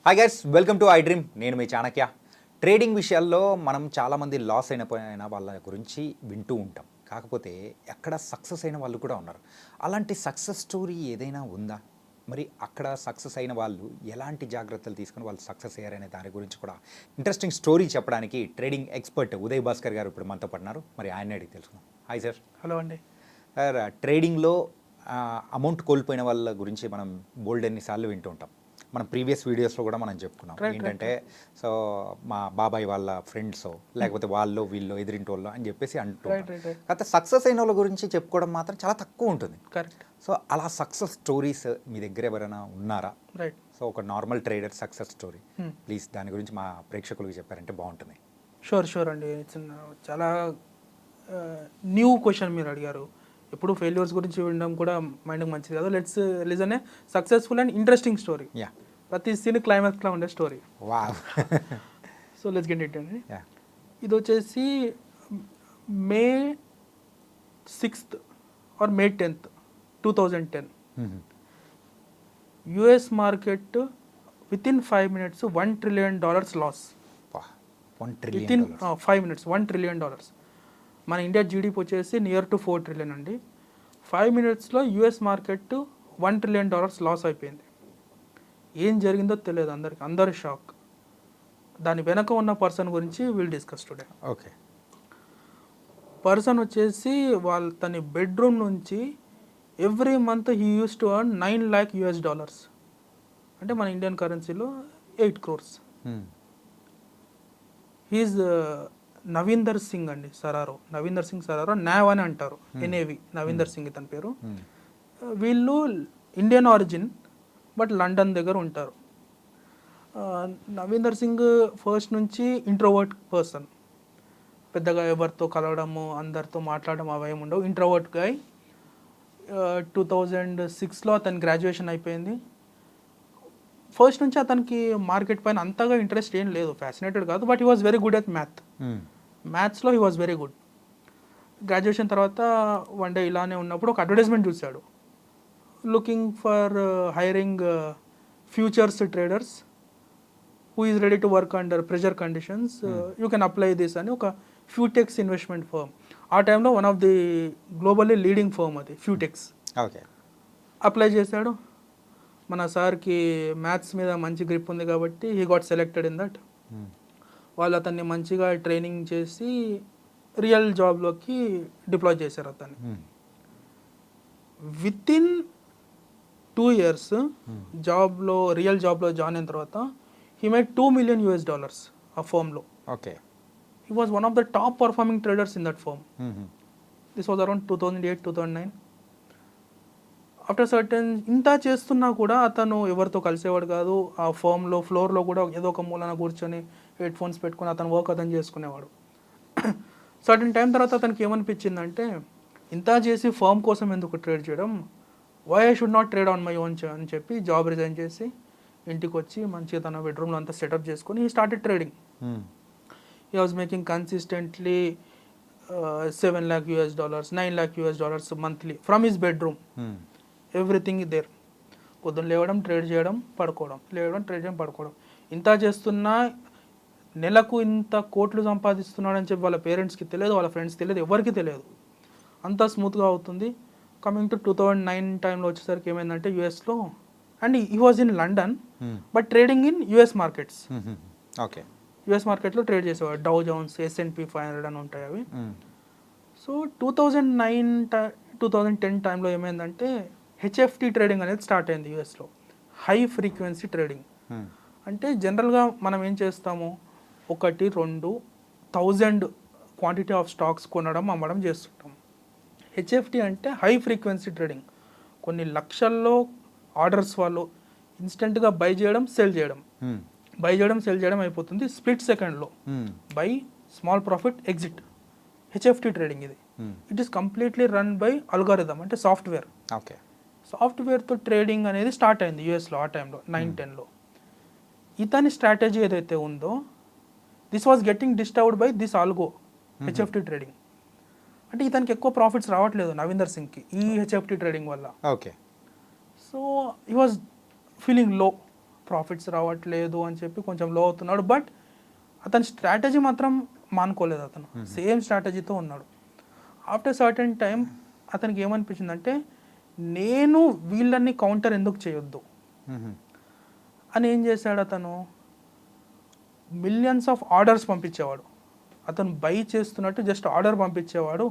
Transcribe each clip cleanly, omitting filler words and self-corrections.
Hi guys, welcome to I dream. నేను మీ Chanakya. Trading విషయాల్లో మనం చాలామంది లాస్ అయిన వాళ్ళ గురించి వింటూ ఉంటాం. కాకపోతే ఎక్కడ సక్సెస్ అయిన వాళ్ళు కూడా ఉన్నారు. అలాంటి సక్సెస్ స్టోరీ ఏదైనా ఉందా? మరి అక్కడ సక్సెస్ అయిన వాళ్ళు ఎలాంటి జాగ్రత్తలు తీసుకొని వాళ్ళు సక్సెస్ అయ్యారనే దాని గురించి కూడా ఇంట్రెస్టింగ్ స్టోరీ చెప్పడానికి ట్రేడింగ్ ఎక్స్పర్ట్ ఉదయ్ భాస్కర్ గారు ఇప్పుడు మనతో పడినారు. మరి ఆయన అడిగి తెలుసుకుందాం. Hi sir. హలో అండి. సార్, ట్రేడింగ్లో అమౌంట్ కోల్పోయిన వాళ్ళ గురించి మనం బోల్డ్ ఎన్నిసార్లు వింటూ ఉంటాం. మనం ప్రీవియస్ వీడియోస్లో కూడా మనం చెప్పుకున్నాం. ఏంటంటే సో మా బాబాయ్ వాళ్ళ ఫ్రెండ్స్ లేకపోతే వాళ్ళు వీళ్ళు ఎదిరింటి వాళ్ళు అని చెప్పేసి అంటుంటారు. కాకపోతే సక్సెస్ అయిన వాళ్ళ గురించి చెప్పుకోవడం మాత్రం చాలా తక్కువ ఉంటుంది. కరెక్ట్. సో అలా సక్సెస్ స్టోరీస్ మీ దగ్గర ఎవరైనా ఉన్నారా? రైట్. సో ఒక normal trader success story please దాని గురించి మా ప్రేక్షకులకు చెప్పారంటే బాగుంటుంది. షూర్ అండి. చాలా న్యూ క్వశ్చన్ మీరు అడిగారు. ఎప్పుడు ఫెయిల్యూర్స్ గురించి వినడం కూడా మైండ్కి మంచిది కాదు. Let's listen a successful and interesting story. ప్రతి సీన్ క్లైమాక్స్లో ఉండే story. So let's get it అండి. ఇది వచ్చేసి May 6th or May 10th 2010 US market within 5 minutes $1 trillion loss. Within 5 minutes $1 trillion. మన ఇండియా జీడిపి వచ్చేసి నియర్ టు 4 trillion అండి. 5 minutesలో యుఎస్ మార్కెట్ $1 trillion లాస్ అయిపోయింది. ఏం జరిగిందో తెలియదు అందరికి, అందరు షాక్. దాని వెనక ఉన్న పర్సన్ గురించి will discuss today. Okay. Person వచ్చేసి తన బెడ్రూమ్ నుంచి every month he use to earn $9 lakh, అంటే మన ఇండియన్ కరెన్సీలో 8 crores. హీఈస్ నవీందర్ సింగ్ అండి సరారో. నవీందర్ సింగ్ సరారో, నావ్ అని అంటారు. ఎన్ఏవి నవీందర్ సింగ్ ఇతని పేరు. వీళ్ళు ఇండియన్ ఆరిజిన్ బట్ లండన్ దగ్గర ఉంటారు. నవీందర్ సింగ్ ఫస్ట్ నుంచి ఇంట్రోవర్ట్ పర్సన్. పెద్దగా ఎవరితో కలవడము, అందరితో మాట్లాడడం అవేం ఉండవు. Introvert guy. 2006లో అతని గ్రాడ్యుయేషన్ అయిపోయింది. ఫస్ట్ నుంచి అతనికి మార్కెట్ పైన అంతగా ఇంట్రెస్ట్ ఏం లేదు, ఫ్యాసినేటెడ్ కాదు. But he was very good at మ్యాథ్స్లో he was very good. Graduation తర్వాత వన్ డే ఇలానే ఉన్నప్పుడు ఒక అడ్వర్టైజ్మెంట్ చూశాడు. Looking for hiring futures traders who is ready to work under pressure conditions, you can apply this అని ఒక Futex investment firm. ఆ టైంలో one of the globally leading firm అది ఫ్యూటెక్స్. ఓకే. అప్లై చేశాడు. మన సార్కి మ్యాథ్స్ మీద మంచి గ్రిప్ ఉంది కాబట్టి he got selected in that. వాళ్ళు అతన్ని మంచిగా ట్రైనింగ్ చేసి రియల్ జాబ్లోకి డిప్లాయ్ చేశారు అతన్ని. వితిన్ 2 years రియల్ జాబ్లో జాయిన్ అయిన తర్వాత హీ మేడ్ $2 million ఆ ఫర్మ్లో. Okay. He was one of the top performing traders in that firm. This was around 2008-2009. After certain ఇంత చేస్తున్నా కూడా అతను ఎవరితో కలిసేవాడు కాదు. ఆ ఫర్మ్లో ఫ్లోర్లో కూడా ఏదో ఒక మూలన కూర్చొని హెడ్ ఫోన్స్ పెట్టుకుని అతను వర్క్ అతను చేసుకునేవాడు. సర్టెన్ టైం తర్వాత అతనికి ఏమనిపించిందంటే, ఇంత చేసి ఫర్మ్ కోసం ఎందుకు ట్రేడ్ చేయడం, why I should not trade on my own అని చెప్పి జాబ్ రిజైన్ చేసి ఇంటికి వచ్చి మంచిగా తన బెడ్రూమ్లో అంతా సెటప్ చేసుకొని ఈ started trading. He was making consistently $7 lakh, $9 lakh monthly from his bedroom. Everything there. పొద్దున్న లేవడం, ట్రేడ్ చేయడం, పడుకోవడం, లేవడం, ట్రేడ్ చేయడం, పడుకోవడం. ఇంత చేస్తున్నా నెలకు ఇంత కోట్లు సంపాదిస్తున్నాడని చెప్పి వాళ్ళ పేరెంట్స్కి తెలియదు, వాళ్ళ ఫ్రెండ్స్ తెలియదు, ఎవరికి తెలియదు. అంతా స్మూత్గా అవుతుంది. కమింగ్ టు 2009 టైంలో వచ్చేసరికి ఏమైందంటే యూఎస్లో, and he was in London but trading in US markets. Okay. US మార్కెట్లో ట్రేడ్ చేసేవాడు. డౌ జోన్స్, S&P 500 అని ఉంటాయి అవి. సో 2009-2010 టైంలో ఏమైందంటే హెచ్ఎఫ్టీ ట్రేడింగ్ అనేది స్టార్ట్ అయింది యూఎస్లో. High frequency trading. అంటే జనరల్గా మనం ఏం చేస్తాము, 1-2,000 క్వాంటిటీ ఆఫ్ స్టాక్స్ కొనడం, అమ్మడం చేస్తుంటాం. హెచ్ఎఫ్టీ అంటే హై ఫ్రీక్వెన్సీ ట్రేడింగ్. కొన్ని లక్షల్లో ఆర్డర్స్ వాళ్ళు ఇన్స్టెంట్గా బై చేయడం, సెల్ చేయడం, బై చేయడం, సెల్ చేయడం అయిపోతుంది స్ప్లిట్ సెకండ్లో. Buy, small profit, exit. HFT trading ఇది. It is completely run by algorithm, అంటే సాఫ్ట్వేర్. ఓకే. సాఫ్ట్వేర్తో ట్రేడింగ్ అనేది స్టార్ట్ అయింది యూఎస్లో ఆ టైంలో 9-10లో. ఇతని స్ట్రాటజీ ఏదైతే ఉందో, this was getting disturbed by this algo HFT trading. అంటే ఇతనికి ఎక్కువ ప్రాఫిట్స్ రావట్లేదు నవీందర్ సింగ్కి ఈ హెచ్ఎఫ్టీ ట్రేడింగ్ వల్ల. Okay. So he was feeling low, profits రావట్లేదు అని చెప్పి కొంచెం లో అవుతున్నాడు. బట్ అతని స్ట్రాటజీ మాత్రం మానుకోలేదు, అతను సేమ్ స్ట్రాటజీతో ఉన్నాడు. ఆఫ్టర్ సర్టెన్ టైం అతనికి ఏమనిపించిందంటే నేను వీళ్ళని కౌంటర్ ఎందుకు చేయొద్దు అని ఏం చేశాడు, అతను మిలియన్స్ ఆఫ్ ఆర్డర్స్ పంపించేవాడు. అతను బై చేస్తున్నట్టు జస్ట్ ఆర్డర్ పంపించేవాడు,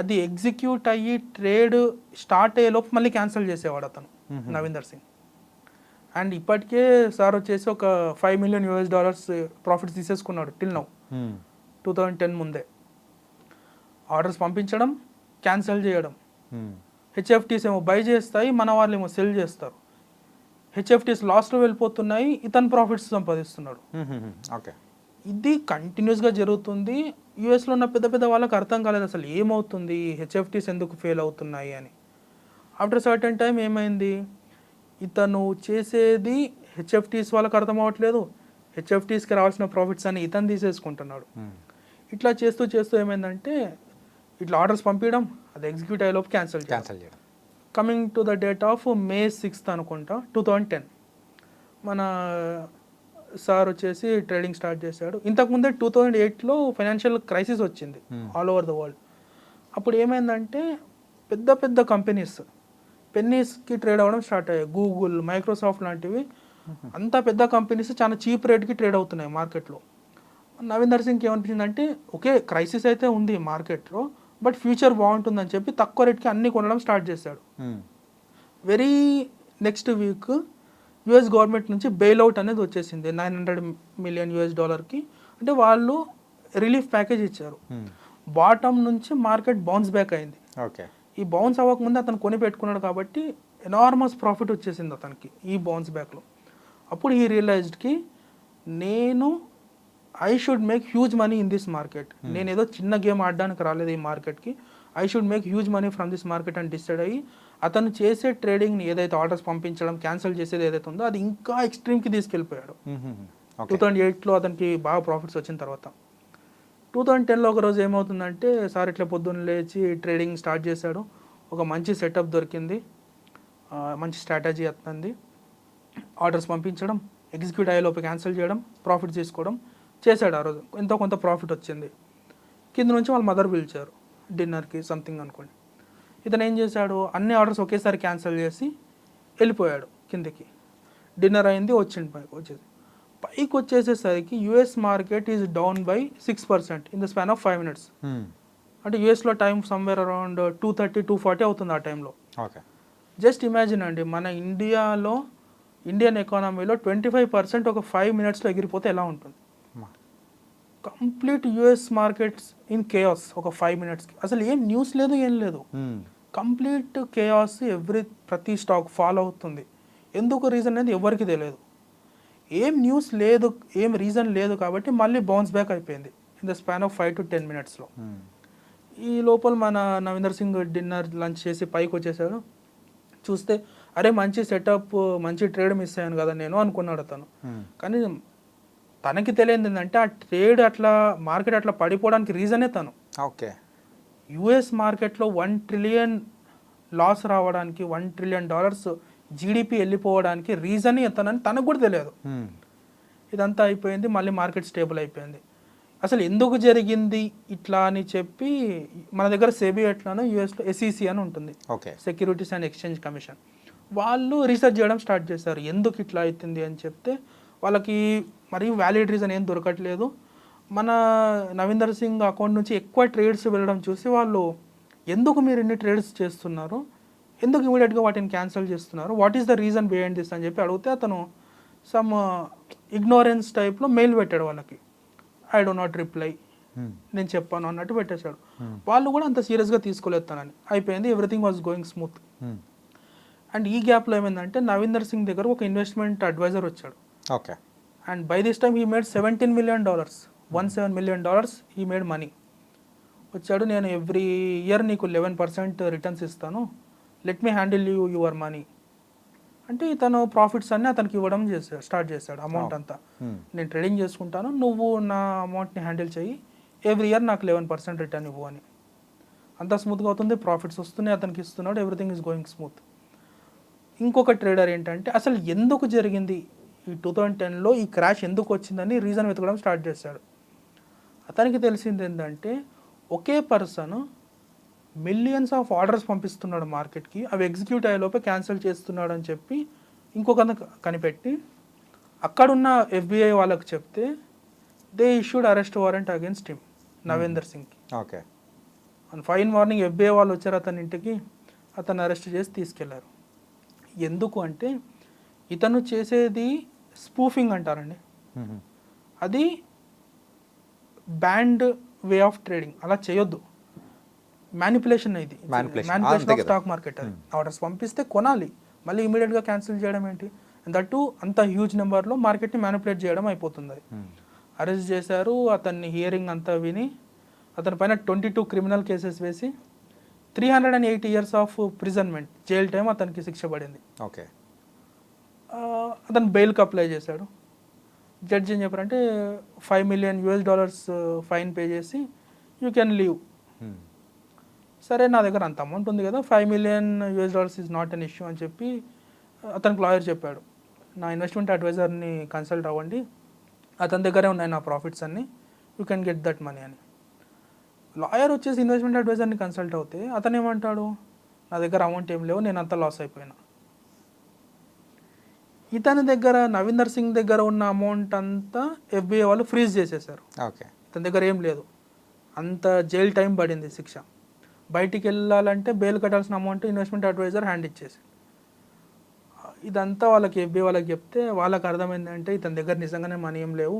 అది ఎగ్జిక్యూట్ అయ్యి ట్రేడ్ స్టార్ట్ అయ్యే లోపు మళ్ళీ క్యాన్సిల్ చేసేవాడు అతను నవీందర్ సింగ్. అండ్ ఇప్పటికే సార్ వచ్చేసి ఒక $5 million ప్రాఫిట్స్ తీసేసుకున్నాడు టిల్ నౌ. 2010 ముందే ఆర్డర్స్ పంపించడం, క్యాన్సిల్ చేయడం. హెచ్ఎఫ్టీస్ ఏమో బై చేస్తాయి, మన వాళ్ళు ఏమో సెల్ చేస్తారు. హెచ్ఎఫ్టీస్ లాస్ట్లో వెళ్ళిపోతున్నాయి, ఇతను ప్రాఫిట్స్ సంపాదిస్తున్నాడు. ఓకే, ఇది కంటిన్యూస్గా జరుగుతుంది. యూఎస్లో ఉన్న పెద్ద పెద్ద వాళ్ళకి అర్థం కాలేదు అసలు ఏమవుతుంది, హెచ్ఎఫ్టీస్ ఎందుకు ఫెయిల్ అవుతున్నాయి అని. ఆఫ్టర్ సర్టెన్ టైం ఏమైంది, ఇతను చేసేది హెచ్ఎఫ్టీస్ వాళ్ళకి అర్థం అవ్వట్లేదు, హెచ్ఎఫ్టీస్కి రావాల్సిన ప్రాఫిట్స్ అని ఇతను తీసేసుకుంటున్నాడు. ఇట్లా చేస్తూ చేస్తూ ఏమైందంటే ఇట్లా ఆర్డర్స్ పంపించడం, అది ఎగ్జిక్యూట్ అయ్యేలోపు క్యాన్సిల్ చేయడం. Coming to the date of May 6th అనుకుంటా 2010 మన సార్ వచ్చేసి ట్రేడింగ్ స్టార్ట్ చేశాడు. ఇంతకుముందే 2008లో ఫైనాన్షియల్ క్రైసిస్ వచ్చింది ఆల్ ఓవర్ ద వరల్డ్. అప్పుడు ఏమైందంటే పెద్ద పెద్ద కంపెనీస్ పెన్నీస్కి ట్రేడ్ అవ్వడం స్టార్ట్ అయ్యాయి. గూగుల్, మైక్రోసాఫ్ట్ లాంటివి అంత పెద్ద కంపెనీస్ చాలా చీప్ రేట్కి ట్రేడ్ అవుతున్నాయి మార్కెట్లో. నవీందర్ సింగ్కి ఏమనిపించిందంటే ఓకే క్రైసిస్ అయితే ఉంది మార్కెట్లో, బట్ ఫ్యూచర్ బాగుంటుందని చెప్పి తక్కువ రేట్కి అన్నీ కొనడం స్టార్ట్ చేశాడు. Very next week US government నుంచి బెయిల్అవుట్ అనేది వచ్చేసింది $900 million. అంటే వాళ్ళు రిలీఫ్ ప్యాకేజ్ ఇచ్చారు. బాటమ్ నుంచి మార్కెట్ బౌన్స్ బ్యాక్ అయింది. ఓకే, ఈ బౌన్స్ అవ్వకముందే అతను కొని పెట్టుకున్నాడు కాబట్టి ఎనార్మస్ ప్రాఫిట్ వచ్చేసింది అతనికి ఈ బౌన్స్ బ్యాక్లో. అప్పుడు ఈ రియలైజ్డ్కి నేను I should make huge money in this market. నేను ఏదో చిన్న గేమ్ ఆడడానికి రాలేదు ఈ మార్కెట్కి, I should make huge money from this market అని డిసైడ్ అయ్యి అతను చేసే ట్రేడింగ్ని ఏదైతే ఆర్డర్స్ పంపించడం, క్యాన్సిల్ చేసేది ఏదైతే ఉందో అది ఇంకా ఎక్స్ట్రీమ్కి తీసుకెళ్ళిపోయాడు. 2008లో అతనికి బాగా ప్రాఫిట్స్ వచ్చిన తర్వాత 2010లో ఒకరోజు ఏమవుతుందంటే సార్ ఇట్లా పొద్దున్న లేచి ట్రేడింగ్ స్టార్ట్ చేశాడు. ఒక మంచి సెటప్ దొరికింది, మంచి స్ట్రాటజీ అతనిది. ఆర్డర్స్ పంపించడం, ఎగ్జిక్యూట్ అయ్యేలోపు క్యాన్సిల్ చేయడం, ప్రాఫిట్ తీసుకోవడం చేశాడు. ఆ రోజు ఎంతో కొంత ప్రాఫిట్ వచ్చింది. కింద నుంచి వాళ్ళ మదర్ పిలిచారు డిన్నర్కి సంథింగ్ అనుకోండి. ఇతను ఏం చేశాడు, అన్ని ఆర్డర్స్ ఒకేసారి క్యాన్సిల్ చేసి వెళ్ళిపోయాడు కిందకి. డిన్నర్ అయింది, వచ్చింది పైకి వచ్చేసేసరికి US market is down by 6% in the span of 5 minutes. అంటే యూఎస్లో టైం సమ్వేర్ అరౌండ్ 2:30, 2:40 అవుతుంది ఆ టైంలో. ఓకే, జస్ట్ ఇమాజిన్ అండి, మన ఇండియన్ ఎకానమీలో 25% ఒక 5 minutesలో ఎగిరిపోతే ఎలా ఉంటుంది. Complete US markets in chaos ఒక 5 minutesకి. అసలు ఏం న్యూస్ లేదు, ఏం లేదు, కంప్లీట్ కేయాస్. ప్రతి స్టాక్ ఫాలో అవుతుంది. ఎందుకు రీజన్ అనేది ఎవరికి తెలియదు, ఏం న్యూస్ లేదు, ఏం రీజన్ లేదు. కాబట్టి మళ్ళీ బౌన్స్ బ్యాక్ అయిపోయింది in the span of 5 to 10 minutesలో. ఈ లోపల మన నవీందర్ సింగ్ డిన్నర్ లంచ్ చేసి పైకి వచ్చేసాడు. చూస్తే అరే మంచి సెటప్, మంచి ట్రేడ్ మిస్ అయ్యాను కదా నేను అనుకున్నాడు అతను. కానీ తనకి తెలియదు ఏంటంటే ఆ ట్రేడ్ అట్లా మార్కెట్ అట్లా పడిపోవడానికి రీజనే తను. ఓకే, యుఎస్ మార్కెట్లో $1 trillion లాస్ రావడానికి, $1 trillion జీడిపి వెళ్ళిపోవడానికి రీజన్ అతనని తనకు కూడా తెలియదు. ఇదంతా అయిపోయింది, మళ్ళీ మార్కెట్ స్టేబుల్ అయిపోయింది. అసలు ఎందుకు జరిగింది ఇట్లా అని చెప్పి మన దగ్గర సెబీ ఎట్లానో యూఎస్లో SEC అని ఉంటుంది, సెక్యూరిటీస్ అండ్ ఎక్స్చేంజ్ కమిషన్. వాళ్ళు రీసెర్చ్ చేయడం స్టార్ట్ చేశారు ఎందుకు ఇట్లా అవుతుంది అని చెప్తే వాళ్ళకి మరి వ్యాలిడ్ రీజన్ ఏం దొరకట్లేదు. మన నవీందర్ సింగ్ అకౌంట్ నుంచి ఎక్కువ ట్రేడ్స్ వెళ్ళడం చూసి వాళ్ళు ఎందుకు మీరు ఇన్ని ట్రేడ్స్ చేస్తున్నారు, ఎందుకు ఇమీడియట్గా వాటిని క్యాన్సిల్ చేస్తున్నారు, what is the reason behind this అని చెప్పి అడిగితే అతను సమ్ ఇగ్నోరెన్స్ టైప్లో మెయిల్ పెట్టాడు వాళ్ళకి. ఐ డో నాట్ రిప్లై, నేను చెప్పాను అన్నట్టు పెట్టేశాడు. వాళ్ళు కూడా అంత సీరియస్గా తీసుకోలేదు తనని. అయిపోయింది, everything was going smooth. And ఈ గ్యాప్లో ఏమైందంటే నవీందర్ సింగ్ దగ్గర ఒక ఇన్వెస్ట్మెంట్ అడ్వైజర్ వచ్చాడు. Okay, and by this time he made $17 million, $17 million he made money. వచ్చాడు, నేను ఎవ్రీ ఇయర్ నీకు 11% రిటర్న్స్ ఇస్తాను, let me handle your money అంటే తను ప్రాఫిట్స్ అన్నీ అతనికి ఇవ్వడం స్టార్ట్ చేశాడు. అమౌంట్ అంతా నేను ట్రేడింగ్ చేసుకుంటాను, నువ్వు నా అమౌంట్ని హ్యాండిల్ చెయ్యి, ఎవ్రీ ఇయర్ నాకు 11% రిటర్న్ ఇవ్వు అని. అంతా స్మూత్గా అవుతుంది, ప్రాఫిట్స్ వస్తున్నాయి, అతనికి ఇస్తున్నాడు, ఎవ్రీథింగ్ ఈజ్ గోయింగ్ స్మూత్. ఇంకొక ట్రేడర్ ఏంటంటే అసలు ఎందుకు జరిగింది ఈ 2010లో ఈ క్రాష్ ఎందుకు వచ్చిందని రీజన్ వెతకడం స్టార్ట్ చేశాడు. అతనికి తెలిసింది ఏంటంటే ఒకే పర్సన్ మిలియన్స్ ఆఫ్ ఆర్డర్స్ పంపిస్తున్నాడు మార్కెట్కి, అవి ఎగ్జిక్యూట్ అయ్యేలోపే క్యాన్సిల్ చేస్తున్నాడు అని చెప్పి ఇంకొక కనిపెట్టి అక్కడున్న FBI వాళ్ళకి చెప్తే they issued arrest warrant against him, Navender సింగ్కి. Okay. And fine morning FBI వాళ్ళు వచ్చారు అతని ఇంటికి, అతను అరెస్ట్ చేసి తీసుకెళ్లారు. ఎందుకు అంటే ఇతను చేసేది స్పూఫింగ్ అంటారండి, అది బ్యాండ్ వే ఆఫ్ ట్రేడింగ్, అలా చేయొద్దు. మ్యానిపులేషన్ ఇది, మ్యానిపులేషన్ ఆఫ్ స్టాక్ మార్కెట్. అది ఆర్డర్స్ పంపిస్తే కొనాలి, మళ్ళీ ఇమీడియట్గా క్యాన్సిల్ చేయడం ఏంటి, దట్టు అంత హ్యూజ్ నెంబర్లో మార్కెట్ని మ్యానిపులేట్ చేయడం అయిపోతుంది. అది అరెస్ట్ చేశారు, అతన్ని హియరింగ్ అంతా విని అతని పైన 22 క్రిమినల్ కేసెస్ వేసి 380 years ఆఫ్ ప్రిజన్మెంట్, జైల్ టైం అతనికి శిక్ష పడింది. ఓకే. అతను బెయిల్కి అప్లై చేశాడు. జడ్జి ఏం చెప్పారంటే $5 million ఫైన్ పే చేసి యూ కెన్ లీవ్. సరే, నా దగ్గర అంత అమౌంట్ ఉంది కదా, $5 million is not an issue అని చెప్పి అతనికి లాయర్ చెప్పాడు, నా ఇన్వెస్ట్మెంట్ అడ్వైజర్ని కన్సల్ట్ అవ్వండి, అతని దగ్గరే ఉన్నాయి నా ప్రాఫిట్స్ అన్ని, you can get that money అని. లాయర్ వచ్చేసి ఇన్వెస్ట్మెంట్ అడ్వైజర్ని కన్సల్ట్ అవుతే అతను ఏమంటాడు, నా దగ్గర అమౌంట్ ఏం లేవు, నేను అంతా లాస్ అయిపోయినా. ఇతని దగ్గర, నవీందర్ సింగ్ దగ్గర ఉన్న అమౌంట్ అంతా FBI వాళ్ళు ఫ్రీజ్ చేసేసారు. ఓకే. ఇతని దగ్గర ఏం లేదు, అంత జైల్ టైం పడింది శిక్ష. బయటికి వెళ్ళాలంటే బెయిల్ కట్టాల్సిన అమౌంట్ ఇన్వెస్ట్మెంట్ అడ్వైజర్ హ్యాండ్ ఇచ్చేసి. ఇదంతా వాళ్ళకి FBI వాళ్ళకి చెప్తే వాళ్ళకి అర్థమైందంటే ఇతని దగ్గర నిజంగానే మనీ ఏం లేవు,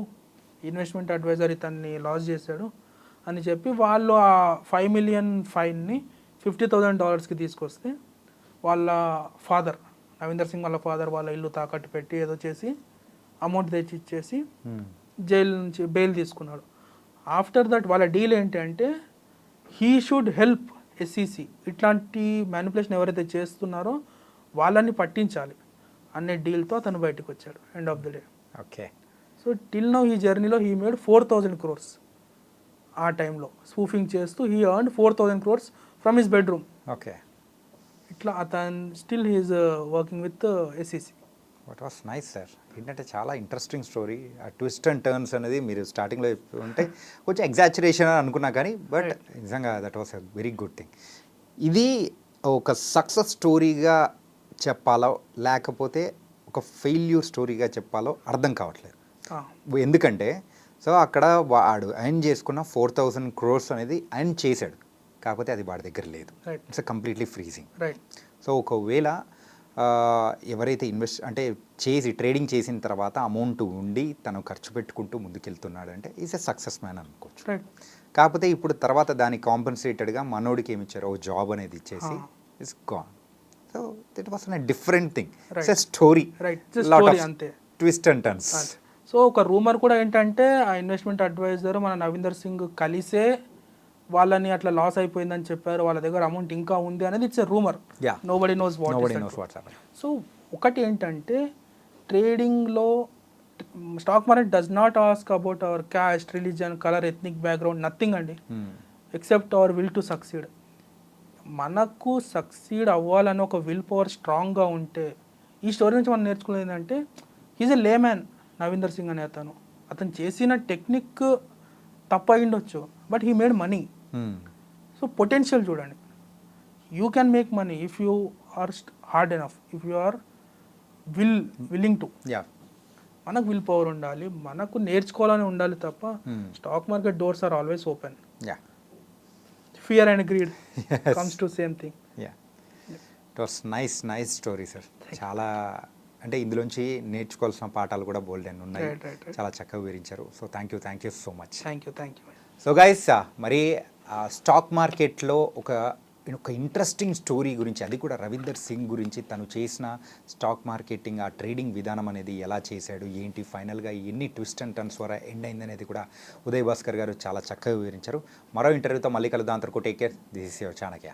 ఇన్వెస్ట్మెంట్ అడ్వైజర్ ఇతన్ని లాస్ చేశాడు అని చెప్పి వాళ్ళు ఆ $5 million ఫైన్ని $50,000కి తీసుకొస్తే వాళ్ళ ఫాదర్, నవీందర్ సింగ్ వాళ్ళ ఫాదర్, వాళ్ళ ఇల్లు తాకట్టు పెట్టి ఏదో చేసి అమౌంట్ తెచ్చి ఇచ్చేసి జైలు నుంచి బెయిల్ తీసుకున్నాడు. ఆఫ్టర్ దట్ వాళ్ళ డీల్ ఏంటి అంటే హీ షుడ్ హెల్ప్ SEC, ఇట్లాంటి మ్యానిపులేషన్ ఎవరైతే చేస్తున్నారో వాళ్ళని పట్టించాలి అనే డీల్తో అతను బయటకు వచ్చాడు end of the day. Okay. So till now ఈ జర్నీలో హీ మేడ్ 4,000 crores. ఆ టైంలో స్పూఫింగ్ చేస్తూ he earned 4,000 crores from his bedroom. Okay. ఇట్లా అతను still he's working with SEC. What was nice sir. ఏంటంటే చాలా ఇంట్రెస్టింగ్ స్టోరీ. ఆ twist and turns అనేది మీరు స్టార్టింగ్లో ఉంటే కొంచెం ఎగ్జాచురేషన్ అని అనుకున్నా కానీ బట్ నిజంగా that was a very good thing. ఇది ఒక సక్సెస్ స్టోరీగా చెప్పాలో లేకపోతే ఒక ఫెయిల్యూర్ స్టోరీగా చెప్పాలో అర్థం కావట్లేదు. ఎందుకంటే సో అక్కడ వాడు ఎర్న్ చేసుకున్న 4,000 crores అనేది ఎర్న్ చేశాడు, కాకపోతే అది వాడి దగ్గర లేదు. It's completely freezing. సో ఒకవేళ ఎవరైతే అంటే ట్రేడింగ్ చేసిన తర్వాత అమౌంట్ ఉండి తను ఖర్చు పెట్టుకుంటూ ముందుకెళ్తున్నాడు అంటే ఈజ్ ఎ సక్సెస్ మ్యాన్ అనుకోవచ్చు. కాకపోతే ఇప్పుడు తర్వాత దానికి కాంపెన్సేటెడ్గా మనోడికి ఏమి ఇచ్చారు, ఓ జాబ్ అనేది ఇచ్చేసి it's gone. So it was a different thing. It's a story, అంతే, ట్విస్ట్ అండ్ టర్న్స్. సో ఒక రూమర్ కూడా ఏంటంటే ఆ ఇన్వెస్ట్మెంట్ అడ్వైజర్ మన నవీందర్ సింగ్ కలిసే వాళ్ళని అట్లా లాస్ అయిపోయిందని చెప్పారు, వాళ్ళ దగ్గర అమౌంట్ ఇంకా ఉంది అనేది it's a rumour. Nobody knows what. So ఒకటి ఏంటంటే ట్రేడింగ్లో stock market does not ask about our caste, religion, colour, ethnic background, nothing అండి, except our will to succeed. మనకు సక్సీడ్ అవ్వాలని ఒక విల్ పవర్ స్ట్రాంగ్గా ఉంటే, ఈ స్టోరీ నుంచి మనం నేర్చుకునేది ఏంటంటే is a layman Navinder Singh అనే అతను చేసిన టెక్నిక్ తప్పు అయ్యిండొచ్చు, but he made money. So potential చూడండి, you can make money if you are hard enough, if you are willing to. మనకు విల్ పవర్ ఉండాలి, మనకు నేర్చుకోవాలని ఉండాలి తప్ప stock market doors are always open. Fear and greed comes to same thing. It was nice story sir. చాలా అంటే ఇందులోంచి నేర్చుకోవాల్సిన పాఠాలు కూడా బోల్డ్ అని ఉన్నాయి. చాలా చక్కగా వివరించారు. So thank you so much. Thank you. So guys, మరి స్టాక్ మార్కెట్లో ఒక ఇంట్రెస్టింగ్ స్టోరీ గురించి, అది కూడా రవీందర్ సింగ్ గురించి, తను చేసిన స్టాక్ మార్కెటింగ్, ఆ ట్రేడింగ్ విధానం అనేది ఎలా చేశాడు, ఏంటి, ఫైనల్గా ఎన్ని ట్విస్ట్ అండ్ టర్న్స్ ద్వారా ఎండ్ అయింది అనేది కూడా ఉదయ్ భాస్కర్ గారు చాలా చక్కగా వివరించారు. మరో ఇంటర్వ్యూతో మళ్ళీ కలుద్దాం. అంతవరకు take care. This is your Chanakya.